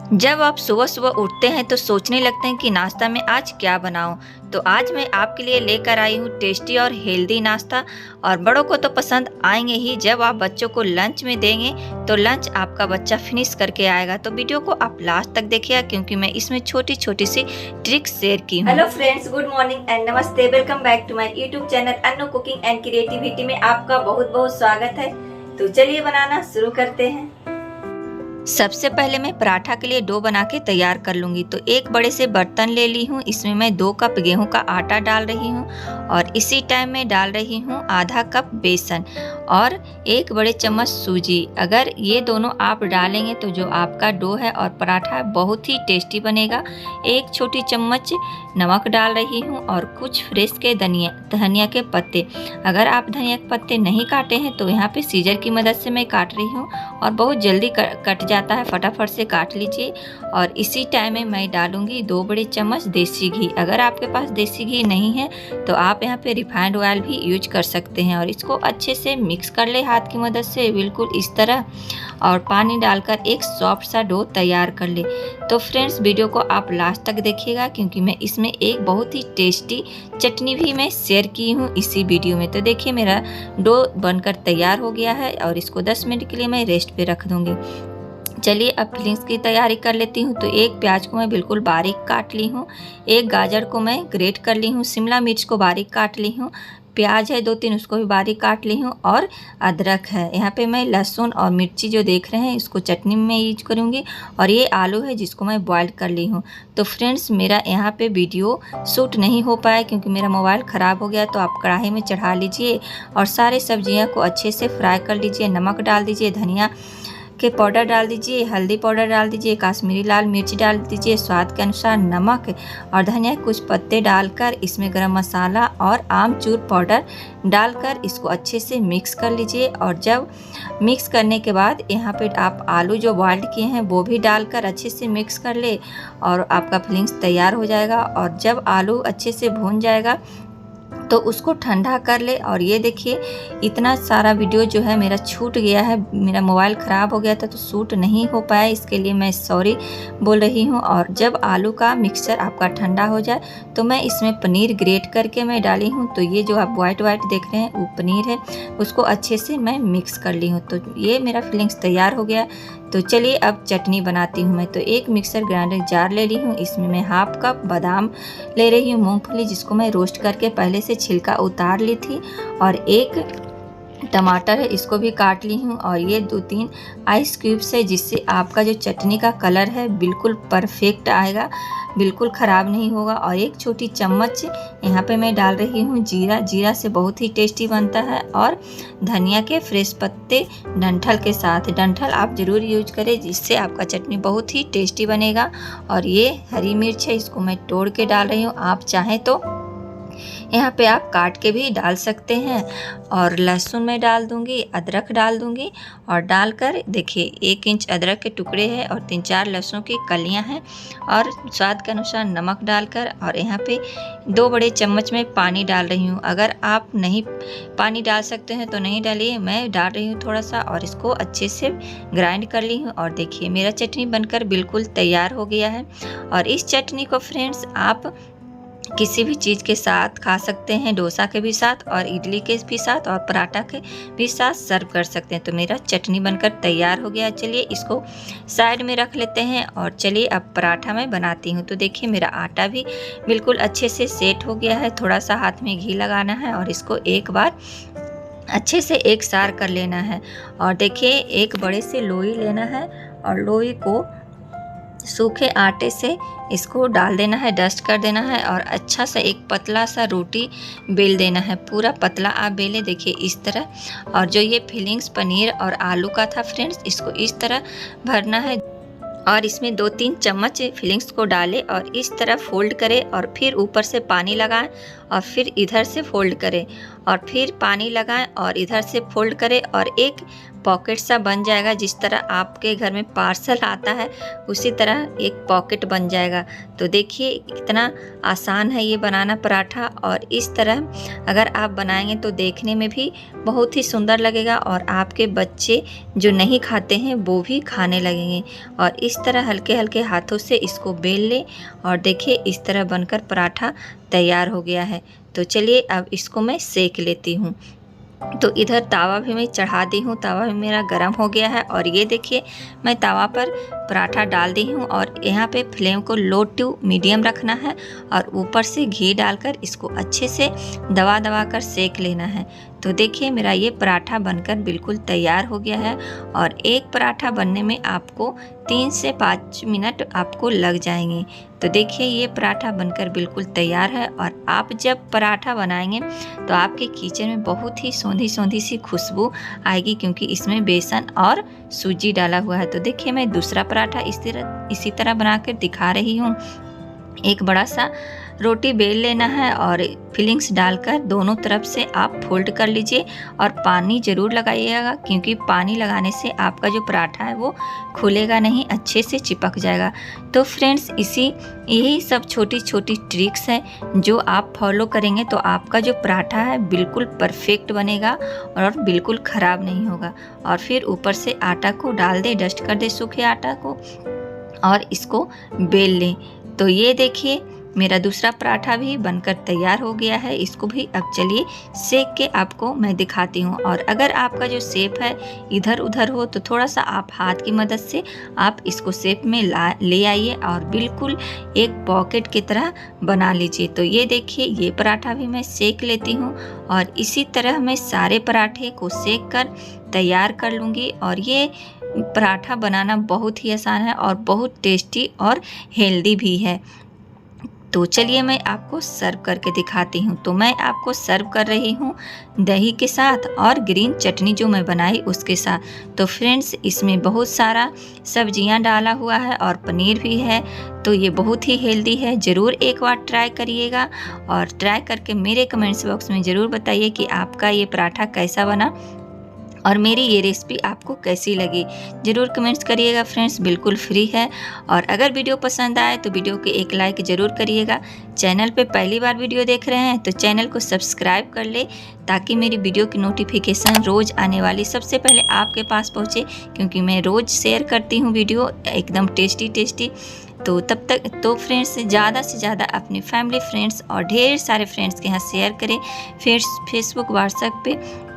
जब आप सुबह सुबह उठते हैं तो सोचने लगते हैं कि नाश्ता में आज क्या बनाऊं। तो आज मैं आपके लिए लेकर आई हूं टेस्टी और हेल्दी नाश्ता। और बड़ों को तो पसंद आएंगे ही। जब आप बच्चों को लंच में देंगे तो लंच आपका बच्चा फिनिश करके आएगा। तो वीडियो को आप लास्ट तक देखिएगा क्योंकि मैं इसमें छोटी छोटी सी ट्रिक्स शेयर की हूँ। Hello friends, good morning and नमस्ते। Welcome back to my YouTube channel Annu cooking and creativity में आपका बहुत बहुत स्वागत है। तो चलिए बनाना शुरू करते हैं। सबसे पहले मैं पराठा के लिए डो बना के तैयार कर लूँगी। तो एक बड़े से बर्तन ले ली हूँ, इसमें मैं 2 कप गेहूं का आटा डाल रही हूँ और इसी टाइम में डाल रही हूँ आधा कप बेसन और 1 बड़े चम्मच सूजी। अगर ये दोनों आप डालेंगे तो जो आपका डो है और पराठा है बहुत ही टेस्टी बनेगा। 1 छोटी चम्मच नमक डाल रही हूँ और कुछ फ्रेश के धनिया के पत्ते। अगर आप धनिया के पत्ते नहीं काटे हैं तो यहाँ पे सीजर की मदद से मैं काट रही हूँ और बहुत जल्दी कट जाता है, फटाफट से काट लीजिए। और इसी टाइम में मैं डालूंगी 2 बड़े चम्मच देसी घी। अगर आपके पास देसी घी नहीं है तो आप यहाँ पे रिफाइंड ऑयल भी यूज कर सकते हैं। और इसको अच्छे से मिक्स कर ले हाथ की मदद से, बिल्कुल इस तरह। और पानी डालकर एक सॉफ्ट सा डो तैयार कर ले। तो फ्रेंड्स, वीडियो को आप लास्ट तक देखिएगा क्योंकि मैं इसमें एक बहुत ही टेस्टी चटनी भी मैं शेयर की हूँ इसी वीडियो में। तो देखिए मेरा डो बनकर तैयार हो गया है और इसको 10 मिनट के लिए मैं रेस्ट पे रख दूँगी। चलिए अब फिलिंग्स की तैयारी कर लेती हूँ। तो 1 प्याज को मैं बिल्कुल बारीक काट ली हूँ, 1 गाजर को मैं ग्रेट कर ली हूँ, शिमला मिर्च को बारीक काट ली हूँ, प्याज है 2-3 उसको भी बारीक काट ली हूँ और अदरक है। यहाँ पे मैं लहसुन और मिर्ची जो देख रहे हैं इसको चटनी में यूज करूँगी। और ये आलू है जिसको मैं बॉयल कर ली हूँ। तो फ्रेंड्स, मेरा यहाँ पे वीडियो शूट नहीं हो पाया क्योंकि मेरा मोबाइल ख़राब हो गया। तो आप कढ़ाई में चढ़ा लीजिए और सारे सब्जियाँ को अच्छे से फ्राई कर लीजिए। नमक डाल दीजिए, धनिया के पाउडर डाल दीजिए, हल्दी पाउडर डाल दीजिए, काश्मीरी लाल मिर्च डाल दीजिए, स्वाद के अनुसार नमक और धनिया कुछ पत्ते डालकर इसमें गरम मसाला और आमचूर पाउडर डालकर इसको अच्छे से मिक्स कर लीजिए। और जब मिक्स करने के बाद यहाँ पे आप आलू जो बॉइल्ड किए हैं वो भी डालकर अच्छे से मिक्स कर ले और आपका फिलिंग्स तैयार हो जाएगा। और जब आलू अच्छे से भून जाएगा तो उसको ठंडा कर ले। और ये देखिए इतना सारा वीडियो जो है मेरा छूट गया है, मेरा मोबाइल ख़राब हो गया था तो शूट नहीं हो पाया, इसके लिए मैं सॉरी बोल रही हूँ। और जब आलू का मिक्सचर आपका ठंडा हो जाए तो मैं इसमें पनीर ग्रेट करके मैं डाली हूँ। तो ये जो आप वाइट देख रहे हैं वो पनीर है, उसको अच्छे से मैं मिक्स कर ली हूँ। तो ये मेरा फिलिंग्स तैयार हो गया। तो चलिए अब चटनी बनाती हूँ मैं। तो 1 मिक्सर ग्राइंडर जार ले ली हूँ, इसमें मैं 1/2 कप बादाम ले रही हूँ, मूंगफली जिसको मैं रोस्ट करके पहले से छिलका उतार ली थी। और 1 टमाटर है, इसको भी काट ली हूँ। और ये 2-3 आइस क्यूब्स है जिससे आपका जो चटनी का कलर है बिल्कुल परफेक्ट आएगा, बिल्कुल ख़राब नहीं होगा। और 1 छोटी चम्मच यहाँ पे मैं डाल रही हूँ जीरा से बहुत ही टेस्टी बनता है। और धनिया के फ्रेश पत्ते डंठल के साथ, डंठल आप ज़रूर यूज करें जिससे आपका चटनी बहुत ही टेस्टी बनेगा। और ये हरी मिर्च है, इसको मैं तोड़ के डाल रही हूँ, आप चाहें तो यहाँ पे आप काट के भी डाल सकते हैं। और लहसुन मैं डाल दूँगी, अदरक डाल दूँगी और डालकर देखिए 1 इंच अदरक के टुकड़े हैं और 3-4 लहसुन की कलियाँ हैं। और स्वाद के अनुसार नमक डालकर और यहाँ पे 2 बड़े चम्मच में पानी डाल रही हूँ। अगर आप नहीं पानी डाल सकते हैं तो नहीं डालिए, मैं डाल रही हूँ थोड़ा सा। और इसको अच्छे से ग्राइंड कर ली हूँ। और देखिए मेरा चटनी बनकर बिल्कुल तैयार हो गया है। और इस चटनी को फ्रेंड्स आप किसी भी चीज़ के साथ खा सकते हैं, डोसा के भी साथ और इडली के भी साथ और पराठा के भी साथ सर्व कर सकते हैं। तो मेरा चटनी बनकर तैयार हो गया। चलिए इसको साइड में रख लेते हैं और चलिए अब पराठा मैं बनाती हूँ। तो देखिए मेरा आटा भी बिल्कुल अच्छे से सेट हो गया है। थोड़ा सा हाथ में घी लगाना है और इसको एक बार अच्छे से एक सार कर लेना है। और देखिए 1 बड़े से लोई लेना है और लोई को सूखे आटे से इसको डाल देना है, डस्ट कर देना है और अच्छा सा एक पतला सा रोटी बेल देना है। पूरा पतला आप बेले, देखिए इस तरह। और जो ये फिलिंग्स पनीर और आलू का था फ्रेंड्स, इसको इस तरह भरना है और इसमें 2-3 चम्मच फिलिंग्स को डालें और इस तरह फोल्ड करें और फिर ऊपर से पानी लगाएं और फिर इधर से फोल्ड करें और फिर पानी लगाएं और इधर से फोल्ड करें और एक पॉकेट सा बन जाएगा। जिस तरह आपके घर में पार्सल आता है उसी तरह एक पॉकेट बन जाएगा। तो देखिए कितना आसान है ये बनाना पराठा, और इस तरह अगर आप बनाएंगे तो देखने में भी बहुत ही सुंदर लगेगा और आपके बच्चे जो नहीं खाते हैं वो भी खाने लगेंगे। और इस तरह हल्के हल्के हाथों से इसको बेल लें और देखिए इस तरह बनकर पराठा तैयार हो गया है। तो चलिए अब इसको मैं सेक लेती हूँ। तो इधर तावा भी मैं चढ़ा दी हूँ, तावा भी मेरा गर्म हो गया है और ये देखिए मैं तावा पर पराठा डाल दी हूँ और यहाँ पे फ्लेम को लो टू मीडियम रखना है और ऊपर से घी डालकर इसको अच्छे से दबा दबा कर सेक लेना है। तो देखिए मेरा ये पराठा बनकर बिल्कुल तैयार हो गया है और एक पराठा बनने में आपको 3 से 5 मिनट आपको लग जाएंगे। तो देखिए ये पराठा बनकर बिल्कुल तैयार है और आप जब पराठा बनाएंगे तो आपके किचन में बहुत ही सौंधी सौंधी सी खुशबू आएगी, क्योंकि इसमें बेसन और सूजी डाला हुआ है। तो देखिए मैं दूसरा पराठा इसी तरह बनाकर दिखा रही हूँ। एक बड़ा सा रोटी बेल लेना है और फिलिंग्स डालकर दोनों तरफ से आप फोल्ड कर लीजिए और पानी ज़रूर लगाइएगा, क्योंकि पानी लगाने से आपका जो पराठा है वो खुलेगा नहीं, अच्छे से चिपक जाएगा। तो फ्रेंड्स यही सब छोटी छोटी ट्रिक्स हैं जो आप फॉलो करेंगे तो आपका जो पराठा है बिल्कुल परफेक्ट बनेगा और बिल्कुल ख़राब नहीं होगा। और फिर ऊपर से आटा को डाल दे, डस्ट कर दे सूखे आटा को और इसको बेल लें। तो ये देखिए मेरा दूसरा पराठा भी बनकर तैयार हो गया है। इसको भी अब चलिए सेक के आपको मैं दिखाती हूँ। और अगर आपका जो शेप है इधर उधर हो तो थोड़ा सा आप हाथ की मदद से आप इसको शेप में ले आइए और बिल्कुल एक पॉकेट की तरह बना लीजिए। तो ये देखिए ये पराठा भी मैं सेक लेती हूँ और इसी तरह मैं सारे पराठे को सेक कर तैयार कर लूँगी। और ये पराठा बनाना बहुत ही आसान है और बहुत टेस्टी और हेल्दी भी है। तो चलिए मैं आपको सर्व करके दिखाती हूँ। तो मैं आपको सर्व कर रही हूँ दही के साथ और ग्रीन चटनी जो मैं बनाई उसके साथ। तो फ्रेंड्स इसमें बहुत सारा सब्जियाँ डाला हुआ है और पनीर भी है, तो ये बहुत ही हेल्दी है। ज़रूर एक बार ट्राई करिएगा और ट्राई करके मेरे कमेंट्स बॉक्स में ज़रूर बताइए कि आपका ये पराठा कैसा बना और मेरी ये रेसिपी आपको कैसी लगी। ज़रूर कमेंट्स करिएगा फ्रेंड्स, बिल्कुल फ्री है। और अगर वीडियो पसंद आए तो वीडियो के एक लाइक ज़रूर करिएगा। चैनल पे पहली बार वीडियो देख रहे हैं तो चैनल को सब्सक्राइब कर ले, ताकि मेरी वीडियो की नोटिफिकेशन रोज़ आने वाली सबसे पहले आपके पास पहुँचे, क्योंकि मैं रोज़ शेयर करती हूँ वीडियो एकदम टेस्टी। तो तब तक तो फ्रेंड्स ज़्यादा से ज़्यादा अपने फैमिली फ्रेंड्स और ढेर सारे फ्रेंड्स के यहाँ शेयर करें, फेसबुक व्हाट्सएप पे।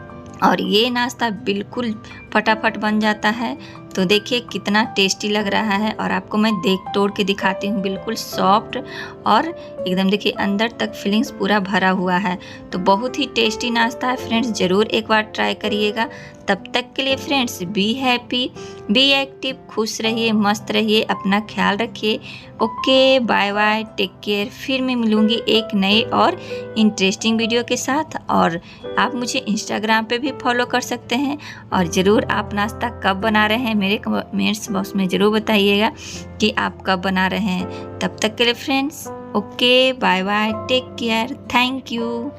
और ये नाश्ता बिल्कुल फटाफट बन जाता है। तो देखिए कितना टेस्टी लग रहा है और आपको मैं तोड़ के दिखाती हूँ। बिल्कुल सॉफ्ट और एकदम देखिए अंदर तक फिलिंग्स पूरा भरा हुआ है। तो बहुत ही टेस्टी नाश्ता है फ्रेंड्स, ज़रूर एक बार ट्राई करिएगा। तब तक के लिए friends be happy, be active, खुश रहिए, मस्त रहिए, अपना ख्याल रखिए। Okay, bye bye, take care. फिर मैं मिलूँगी एक नए और इंटरेस्टिंग वीडियो के साथ। और आप मुझे इंस्टाग्राम पे भी फॉलो कर सकते हैं। और ज़रूर आप नाश्ता कब बना रहे हैं मेरे कमेंट्स बॉक्स में ज़रूर बताइएगा कि आप कब बना रहे हैं। तब तक के लिए friends okay, bye bye, take care, thank you.